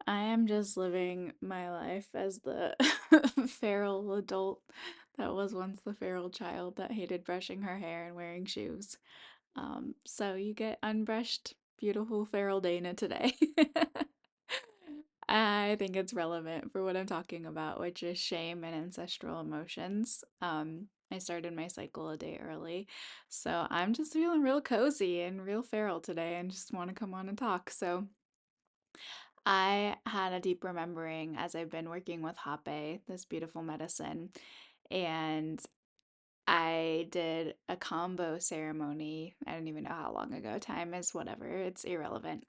I am just living my life as the feral adult that was once the feral child that hated brushing her hair and wearing shoes. So you get unbrushed, beautiful feral Dana today. I think it's relevant for what I'm talking about, which is shame and ancestral emotions. I started my cycle a day early, so I'm just feeling real cozy and real feral today and just want to come on and talk. So I had a deep remembering as I've been working with Hape, this beautiful medicine, and I did a combo ceremony. I don't even know how long ago. Time is whatever, it's irrelevant.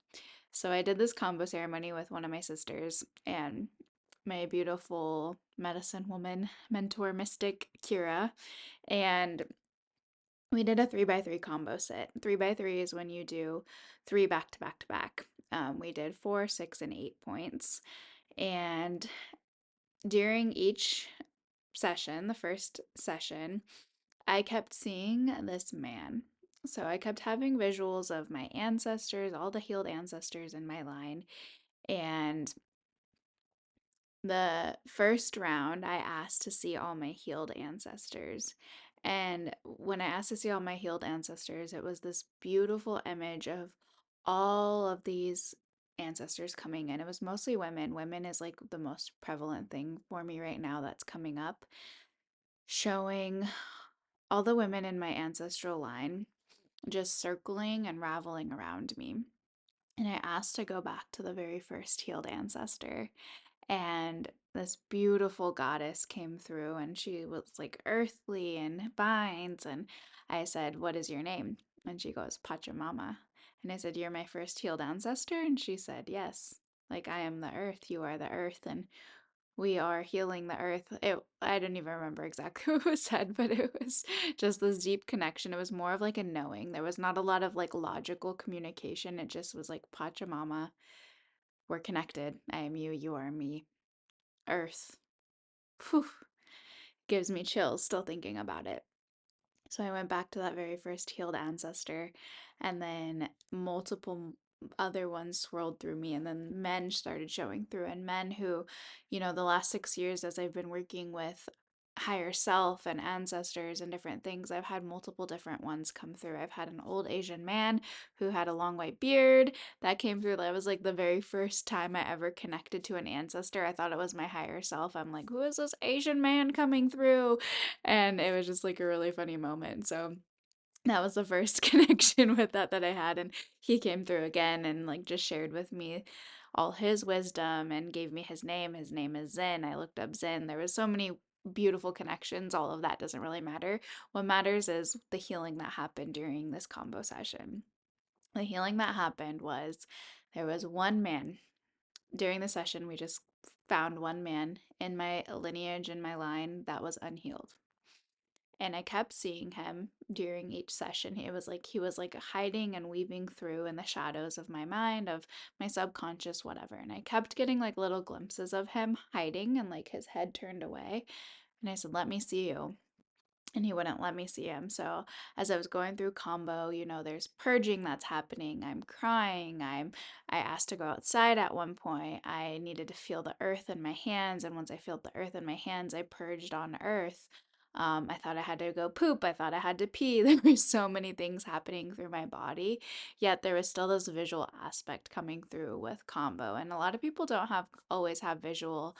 So I did this combo ceremony with one of my sisters and my beautiful medicine woman, mentor mystic Kira, and we did a 3x3 combo sit. 3x3 is when you do three back to back to back. We did 4, 6, and 8 points. And during each session, the first session, I kept seeing this man. So I kept having visuals of my ancestors, all the healed ancestors in my line. And the first round, I asked to see all my healed ancestors. And when I asked to see all my healed ancestors, it was this beautiful image of all of these ancestors coming in. It was mostly women. Women is like the most prevalent thing for me right now that's coming up, showing all the women in my ancestral line just circling and raveling around me. And I asked to go back to the very first healed ancestor. And this beautiful goddess came through, and she was like earthly and vines. And I said, "What is your name?" And she goes, "Pachamama." And I said, "You're my first healed ancestor?" And she said, "Yes. Like, I am the earth, you are the earth, and we are healing the earth." I don't even remember exactly what was said, but it was just this deep connection. It was more of like a knowing. There was not a lot of like logical communication. It just was like, "Pachamama, we're connected. I am you, you are me. Earth." Whew, gives me chills still thinking about it. So I went back to that very first healed ancestor, and then multiple other ones swirled through me, and then men started showing through, and men who, the last 6 years as I've been working with higher self and ancestors and different things, I've had multiple different ones come through. I've had an old Asian man who had a long white beard that came through. That was like the very first time I ever connected to an ancestor. I thought it was my higher self. I'm like, who is this Asian man coming through? And it was just like a really funny moment. So that was the first connection with that I had. And he came through again and like just shared with me all his wisdom and gave me his name. His name is Zen. I looked up Zen. There was so many beautiful connections. All of that doesn't really matter. What matters is the healing that happened during this combo session. The healing that happened was there was one man during the session. We just found one man in my lineage, in my line, that was unhealed, and I kept seeing him during each session. He was like hiding and weaving through in the shadows of my mind, of my subconscious, whatever. And I kept getting like little glimpses of him hiding and like his head turned away. And I said, "Let me see you." And he wouldn't let me see him. So as I was going through combo, there's purging that's happening. I'm crying. I asked to go outside at one point. I needed to feel the earth in my hands, and once I felt the earth in my hands, I purged on earth. I thought I had to go poop. I thought I had to pee. There were so many things happening through my body, yet there was still this visual aspect coming through with combo. And a lot of people don't have always have visual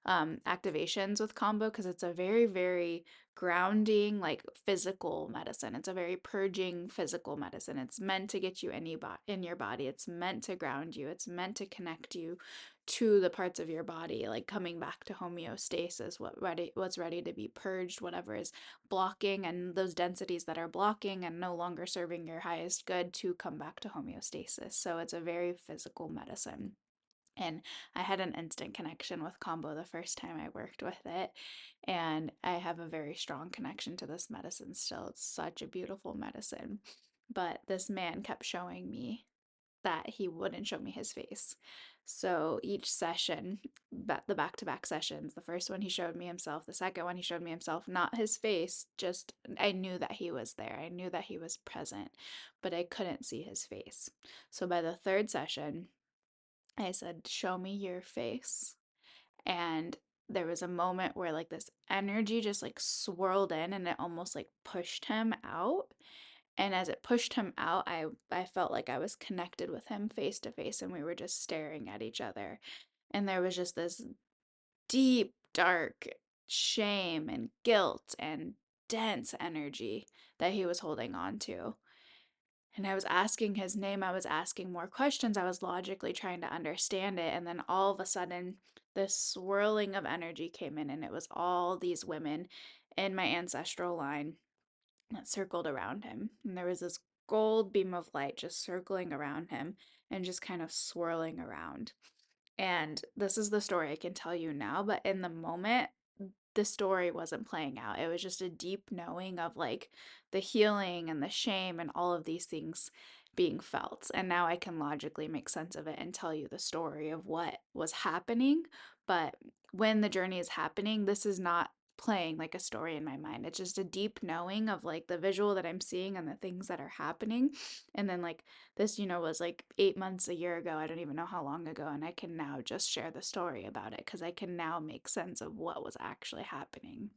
activations with combo because it's a very, very grounding, like physical medicine. It's a very purging physical medicine. It's meant to get you in your body. It's meant to ground you. It's meant to connect you to the parts of your body, like coming back to homeostasis, what's ready to be purged, whatever is blocking, and those densities that are blocking and no longer serving your highest good to come back to homeostasis. So it's a very physical medicine. And I had an instant connection with Kambo the first time I worked with it. And I have a very strong connection to this medicine still. It's such a beautiful medicine. But this man kept showing me that he wouldn't show me his face. So each session, the back to back sessions, the first one he showed me himself, the second one he showed me himself, not his face, just I knew that he was there. I knew that he was present, but I couldn't see his face. So by the third session, I said, "Show me your face." And there was a moment where like this energy just like swirled in and it almost like pushed him out. And as it pushed him out, I felt like I was connected with him face to face and we were just staring at each other. And there was just this deep, dark shame and guilt and dense energy that he was holding on to. And I was asking his name, I was asking more questions, I was logically trying to understand it. And then all of a sudden, this swirling of energy came in, and it was all these women in my ancestral line that circled around him. And there was this gold beam of light just circling around him and just kind of swirling around. And this is the story I can tell you now, but in the moment, the story wasn't playing out. It was just a deep knowing of like the healing and the shame and all of these things being felt. And now I can logically make sense of it and tell you the story of what was happening. But when the journey is happening, this is not playing like a story in my mind. It's just a deep knowing of like the visual that I'm seeing and the things that are happening. And then like this, was like 8 months, a year ago. I don't even know how long ago. And I can now just share the story about it because I can now make sense of what was actually happening.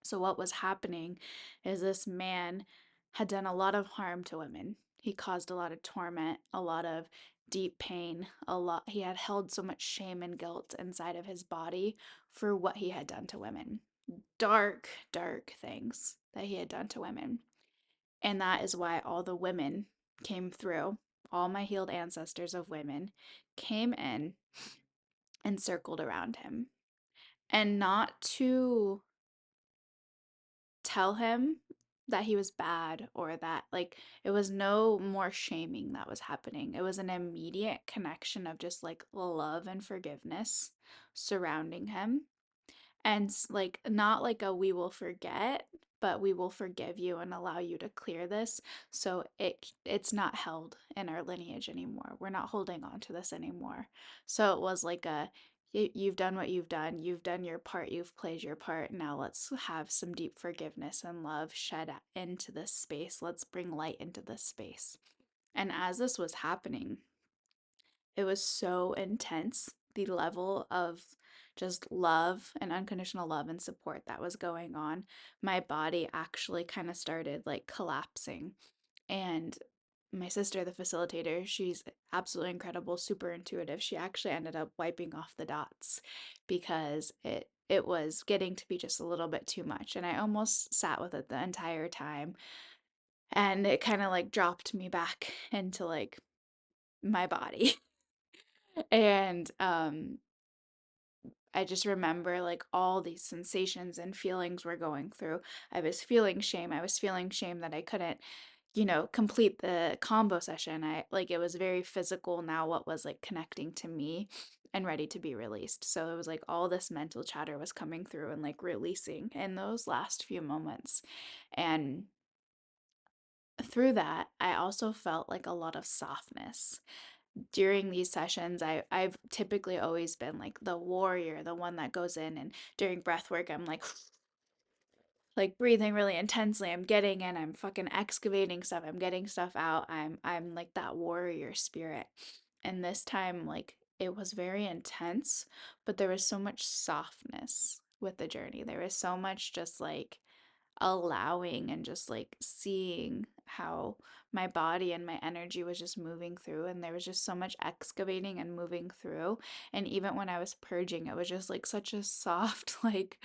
So, what was happening is this man had done a lot of harm to women. He caused a lot of torment, a lot of deep pain, he had held so much shame and guilt inside of his body for what he had done to women. Dark, dark things that he had done to women. And that is why all the women came through. All my healed ancestors of women came in and circled around him. And not to tell him that he was bad or that, like, it was no more shaming that was happening. It was an immediate connection of just like love and forgiveness surrounding him. And like not like a we will forget, but we will forgive you and allow you to clear this so it's not held in our lineage anymore. We're not holding on to this anymore. So it was like a you've done what you've done your part, you've played your part. Now let's have some deep forgiveness and love shed into this space. Let's bring light into this space. And as this was happening, it was so intense, the level of just love and unconditional love and support that was going on. My body actually kind of started like collapsing. And my sister, the facilitator, she's absolutely incredible, super intuitive. She actually ended up wiping off the dots because it was getting to be just a little bit too much. And I almost sat with it the entire time. And it kind of like dropped me back into like my body. And I just remember like all these sensations and feelings were going through. I was feeling shame. I was feeling shame that I couldn't, complete the combo session. I like it was very physical now what was like connecting to me and ready to be released. So it was like all this mental chatter was coming through and like releasing in those last few moments. And through that, I also felt like a lot of softness during these sessions. I've typically always been like the warrior, the one that goes in, and during breath work I'm like breathing really intensely. I'm getting in, I'm fucking excavating stuff, I'm getting stuff out. I'm like that warrior spirit. And this time like it was very intense, but there was so much softness with the journey. There was so much just like allowing and just like seeing how my body and my energy was just moving through, and there was just so much excavating and moving through. And even when I was purging, it was just like such a soft like,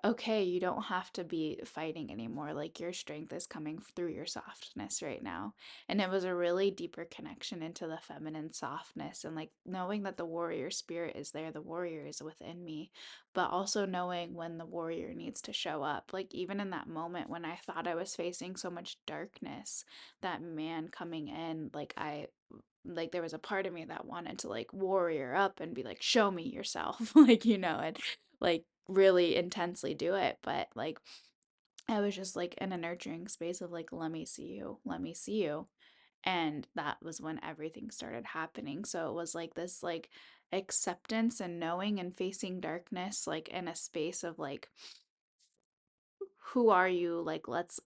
okay, you don't have to be fighting anymore. Like your strength is coming through your softness right now. And it was a really deeper connection into the feminine softness and like knowing that the warrior spirit is there, the warrior is within me, but also knowing when the warrior needs to show up. Like even in that moment when I thought I was facing so much darkness, that man coming in, like there was a part of me that wanted to like warrior up and be like, show me yourself, like, and like really intensely do it. But like I was just like in a nurturing space of like, let me see you, let me see you. And that was when everything started happening. So it was like this like acceptance and knowing and facing darkness like in a space of like who are you? Like let's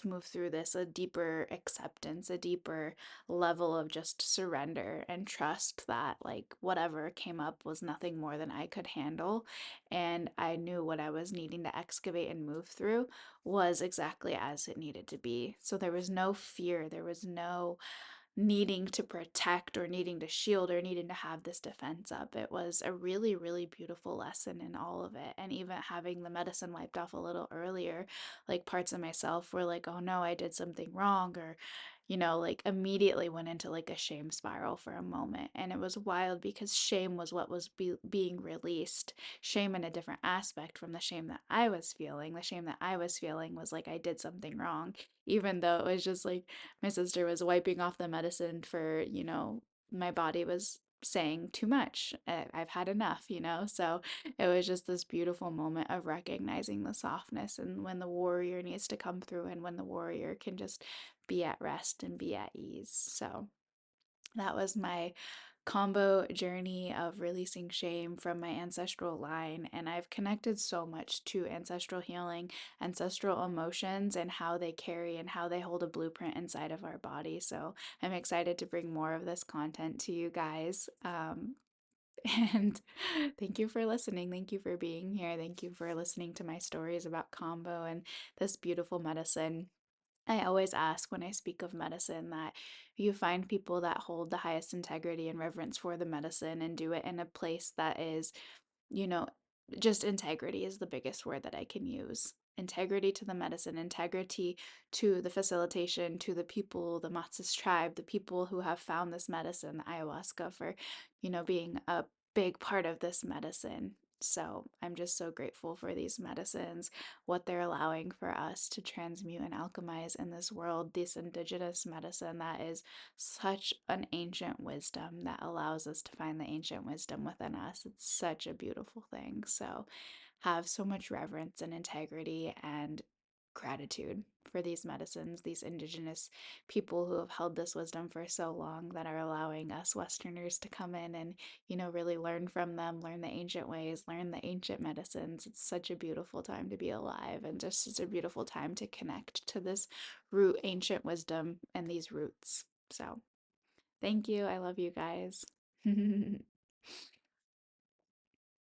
move through this, a deeper acceptance, a deeper level of just surrender and trust that like whatever came up was nothing more than I could handle, and I knew what I was needing to excavate and move through was exactly as it needed to be. So there was no fear, there was no needing to protect or needing to shield or needing to have this defense up. It was a really, really beautiful lesson in all of it. And even having the medicine wiped off a little earlier, like parts of myself were like, oh no, I did something wrong, or, like immediately went into like a shame spiral for a moment. And it was wild because shame was what was being released. Shame in a different aspect from the shame that I was feeling. The shame that I was feeling was like I did something wrong, even though it was just like my sister was wiping off the medicine for, my body was saying too much. I've had enough. So it was just this beautiful moment of recognizing the softness and when the warrior needs to come through and when the warrior can just be at rest and be at ease. So that was my combo journey of releasing shame from my ancestral line. And I've connected so much to ancestral healing, ancestral emotions, and how they carry and how they hold a blueprint inside of our body. So I'm excited to bring more of this content to you guys. And thank you for listening. Thank you for being here. Thank you for listening to my stories about Kambo and this beautiful medicine. I always ask when I speak of medicine that you find people that hold the highest integrity and reverence for the medicine and do it in a place that is, you know, just integrity is the biggest word that I can use. Integrity to the medicine, integrity to the facilitation, to the people, the Matsus tribe, the people who have found this medicine, the ayahuasca, for, being a big part of this medicine. So I'm just so grateful for these medicines, what they're allowing for us to transmute and alchemize in this world, this indigenous medicine that is such an ancient wisdom that allows us to find the ancient wisdom within us. It's such a beautiful thing. So have so much reverence and integrity and gratitude for these medicines, these indigenous people who have held this wisdom for so long that are allowing us Westerners to come in and, really learn from them, learn the ancient ways, learn the ancient medicines. It's such a beautiful time to be alive and just such a beautiful time to connect to this root ancient wisdom and these roots. So thank you. I love you guys.